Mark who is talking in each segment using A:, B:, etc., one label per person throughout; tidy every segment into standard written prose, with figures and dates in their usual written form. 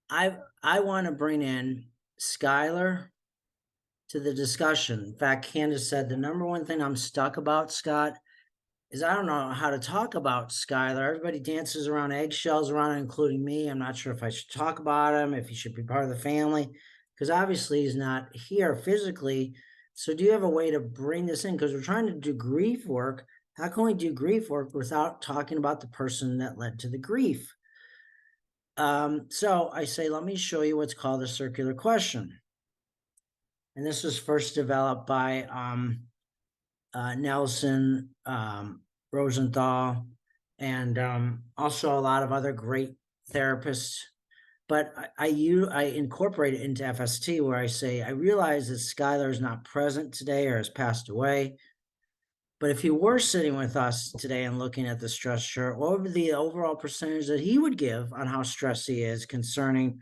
A: I want to bring in Skylar to the discussion. In fact, Candace said the number one thing I'm stuck about, Scott, is I don't know how to talk about Skylar. Everybody dances around eggshells around it, including me. I'm not sure if I should talk about him, if he should be part of the family, because obviously he's not here physically. So do you have a way to bring this in? Because we're trying to do grief work. How can we do grief work without talking about the person that led to the grief? So I say, let me show you what's called a circular question. And this was first developed by Nelson Rosenthal, and also a lot of other great therapists. But I incorporate it into FST, where I say, I realize that Skylar is not present today or has passed away. But if he were sitting with us today and looking at the stress chart, what would be the overall percentage that he would give on how stressed he is concerning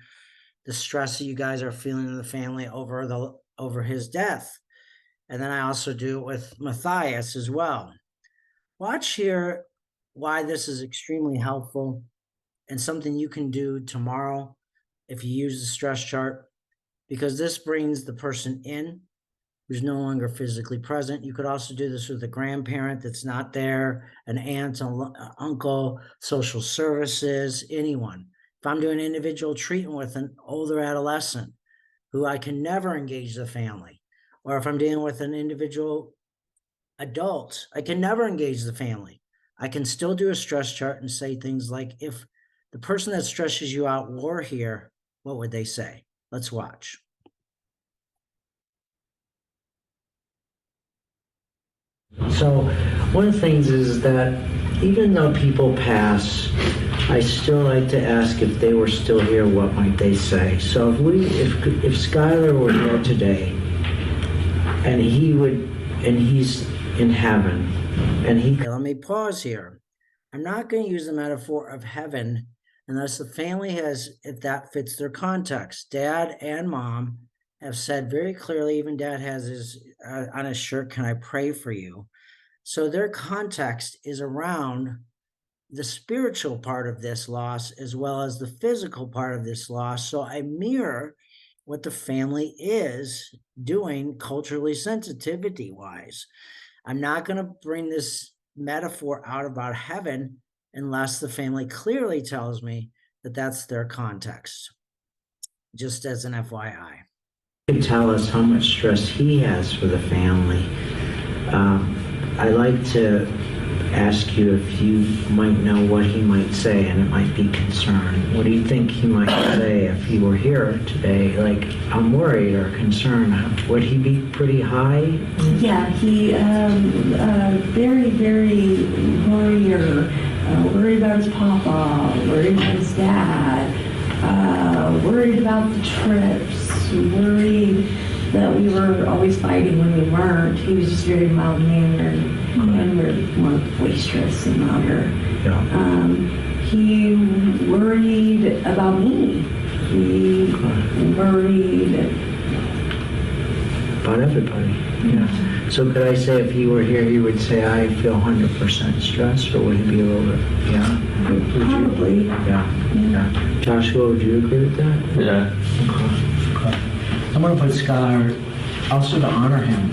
A: the stress that you guys are feeling in the family over his death? And then I also do it with Matthias as well. Watch here why this is extremely helpful and something you can do tomorrow if you use the stress chart, because this brings the person in who's no longer physically present. You could also do this with a grandparent that's not there, an aunt, an uncle, social services, anyone. If I'm doing individual treatment with an older adolescent who I can never engage the family, or if I'm dealing with an individual adult, I can never engage the family. I can still do a stress chart and say things like, if the person that stresses you out were here, what would they say? Let's watch. So one of the things is that even though people pass, I still like to ask, if they were still here, what might they say? So if Skylar were here today, and he's in heaven, and let me pause here. I'm not going to use the metaphor of heaven unless the family if that fits their context. Dad and mom have said very clearly, even dad has his on his shirt, can I pray for you? So their context is around the spiritual part of this loss as well as the physical part of this loss. So I mirror what the family is doing culturally, sensitivity wise. I'm not going to bring this metaphor out about heaven unless the family clearly tells me that that's their context, just as an FYI. You tell us how much stress he has for the family. I like to ask you if you might know what he might say, and it might be concern. What do you think he might say if he were here today? Like, I'm worried or concerned. Would he be pretty high?
B: Yeah, he very, very worried about his papa, worried about his dad, worried about the trips, worried that we were always fighting when we weren't. He was just very mild-mannered, and we're more boisterous and louder.
A: Yeah.
B: He worried about me. He worried
A: about everybody. Yeah. So could I say if he were here, he would say, I feel 100% stressed, or would he be a little bit? Yeah.
B: Probably.
A: Yeah. Joshua, would you agree with that?
C: Yeah.
A: Okay. I'm going to put Skylar also to honor him.